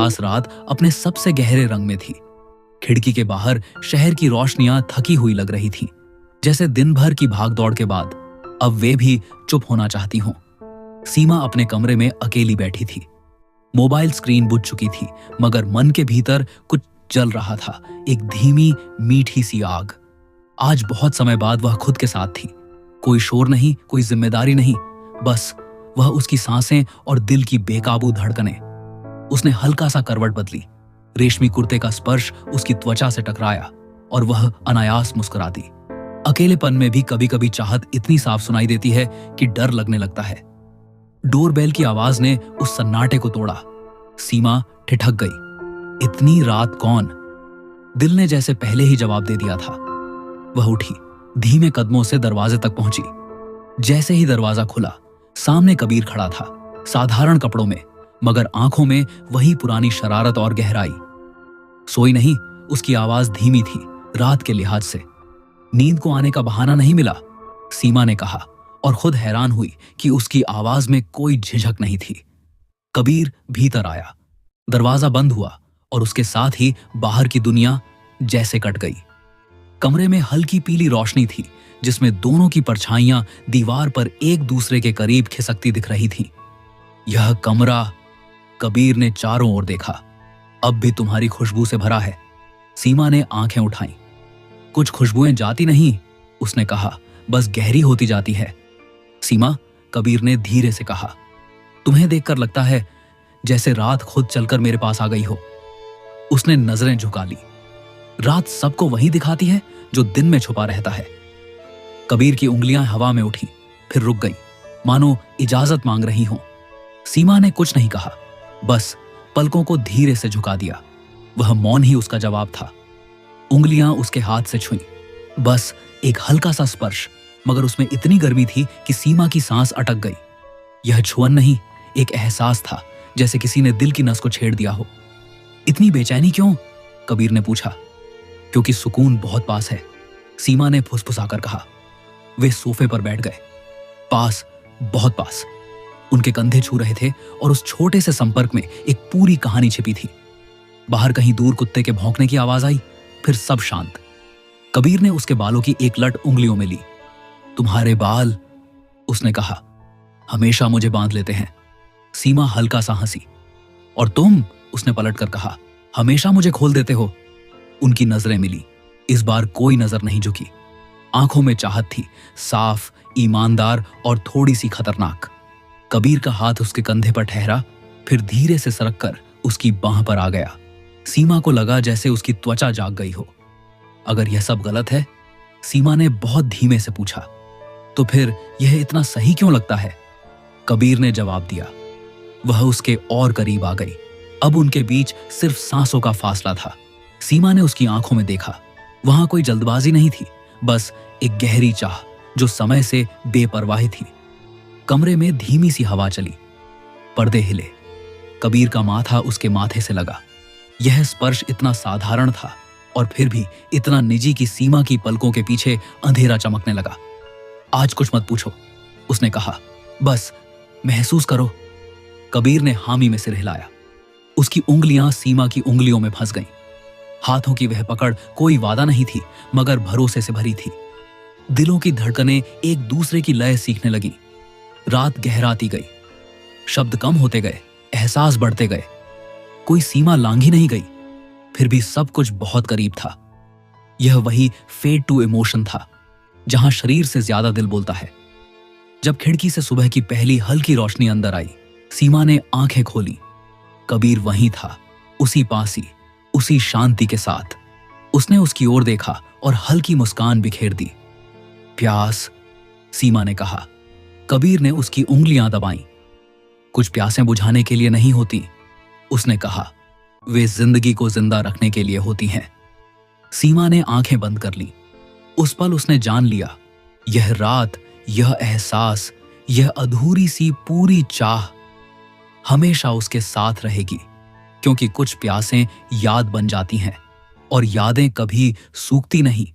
प्यास रात अपने सबसे गहरे रंग में थी। खिड़की के बाहर शहर की रोशनियां थकी हुई लग रही थीं, जैसे दिन भर की भागदौड़ के बाद अब वे भी चुप होना चाहती हों। सीमा अपने कमरे में अकेली बैठी थी। मोबाइल स्क्रीन बुझ चुकी थी, मगर मन के भीतर कुछ जल रहा था, एक धीमी मीठी सी आग। आज बहुत समय बाद वह खुद के साथ थी। कोई शोर नहीं, कोई जिम्मेदारी नहीं, बस वह, उसकी सांसें और दिल की बेकाबू धड़कनें। उसने हल्का सा करवट बदली, रेशमी कुर्ते का स्पर्श उसकी त्वचा से टकराया और वह अनायास मुस्कुरा दी। अकेलेपन में भी कभी कभी चाहत इतनी साफ सुनाई देती है कि डर लगने लगता है। डोरबेल की आवाज ने उस सन्नाटे को तोड़ा। सीमा ठिठक गई। इतनी रात कौन? दिल ने जैसे पहले ही जवाब दे दिया था। वह उठी, धीमे कदमों से दरवाजे तक पहुंची। जैसे ही दरवाजा खुला, सामने कबीर खड़ा था, साधारण कपड़ों में, मगर आंखों में वही पुरानी शरारत और गहराई। सोई नहीं, उसकी आवाज धीमी थी, रात के लिहाज से। नींद को आने का बहाना नहीं मिला, सीमा ने कहा, और खुद हैरान हुई कि उसकी आवाज में कोई झिझक नहीं थी। कबीर भीतर आया। दरवाजा बंद हुआ और उसके साथ ही बाहर की दुनिया जैसे कट गई। कमरे में हल्की पीली रोशनी थी, जिसमें दोनों की परछाइयां दीवार पर एक दूसरे के करीब खिसकती दिख रही थीं। यह कमरा, कबीर ने चारों ओर देखा, अब भी तुम्हारी खुशबू से भरा है। सीमा ने आंखें उठाईं। कुछ खुशबुएं जाती नहीं, उसने कहा, बस गहरी होती जाती है। सीमा, कबीर ने धीरे से कहा, तुम्हें देखकर लगता है जैसे रात खुद चलकर मेरे पास आ गई हो। उसने नजरें झुका ली। रात सबको वही दिखाती है जो दिन में छुपा रहता है। कबीर की उंगलियां हवा में उठी, फिर रुक गई, मानो इजाजत मांग रही हों। सीमा ने कुछ नहीं कहा, बस पलकों को धीरे से झुका दिया। वह मौन ही उसका जवाब था। उंगलियां उसके हाथ से छुईं, बस एक हल्का सा स्पर्श, मगर उसमें इतनी गर्मी थी कि सीमा की सांस अटक गई। यह छुअन नहीं, एक एहसास था, जैसे किसी ने दिल की नस को छेड़ दिया हो। इतनी बेचैनी क्यों? कबीर ने पूछा। क्योंकि सुकून बहुत पास है, सीमा ने फुसफुसाकर कहा। वे सोफे पर बैठ गए, पास, बहुत पास। उनके कंधे छू रहे थे और उस छोटे से संपर्क में एक पूरी कहानी छिपी थी। बाहर कहीं दूर कुत्ते के भौंकने की आवाज आई, फिर सब शांत। कबीर ने उसके बालों की एक लट उंगलियों में ली। तुम्हारे बाल, उसने कहा, हमेशा मुझे बांध लेते हैं। सीमा हल्का सा हंसी। और तुम, उसने पलटकर कहा, हमेशा मुझे खोल देते हो। उनकी नजरें मिली। इस बार कोई नजर नहीं झुकी। आंखों में चाहत थी, साफ, ईमानदार और थोड़ी सी खतरनाक। कबीर का हाथ उसके कंधे पर ठहरा, फिर धीरे से सरककर उसकी बांह पर आ गया। सीमा को लगा जैसे उसकी त्वचा जाग गई हो। अगर यह सब गलत है, सीमा ने बहुत धीमे से पूछा, तो फिर यह इतना सही क्यों लगता है? कबीर ने जवाब दिया। वह उसके और करीब आ गई। अब उनके बीच सिर्फ सांसों का फासला था। सीमा ने उसकी आंखों में देखा। वहां कोई जल्दबाजी नहीं थी, बस एक गहरी चाह जो समय से बेपरवाही थी। कमरे में धीमी सी हवा चली, पर्दे हिले। कबीर का माथा उसके माथे से लगा। यह स्पर्श इतना साधारण था और फिर भी इतना निजी कि सीमा की पलकों के पीछे अंधेरा चमकने लगा। आज कुछ मत पूछो, उसने कहा, बस महसूस करो। कबीर ने हामी में सिर हिलाया। उसकी उंगलियां सीमा की उंगलियों में फंस गईं। हाथों की वह पकड़ कोई वादा नहीं थी, मगर भरोसे से भरी थी। दिलों की धड़कनें एक दूसरे की लय सीखने लगी। रात गहराती गई, शब्द कम होते गए, एहसास बढ़ते गए। कोई सीमा लांघी नहीं गई, फिर भी सब कुछ बहुत करीब था। यह वही फेड टू इमोशन था, जहां शरीर से ज्यादा दिल बोलता है। जब खिड़की से सुबह की पहली हल्की रोशनी अंदर आई, सीमा ने आंखें खोली। कबीर वहीं था, उसी पास ही, उसी शांति के साथ। उसने उसकी ओर देखा और हल्की मुस्कान बिखेर दी। प्यास, सीमा ने कहा। कबीर ने उसकी उंगलियां दबाईं। कुछ प्यासें बुझाने के लिए नहीं होती, उसने कहा, वे जिंदगी को जिंदा रखने के लिए होती हैं। सीमा ने आंखें बंद कर ली। उस पल उसने जान लिया, यह रात, यह एहसास, यह अधूरी सी पूरी चाह हमेशा उसके साथ रहेगी, क्योंकि कुछ प्यासें याद बन जाती हैं और यादें कभी सूखती नहीं,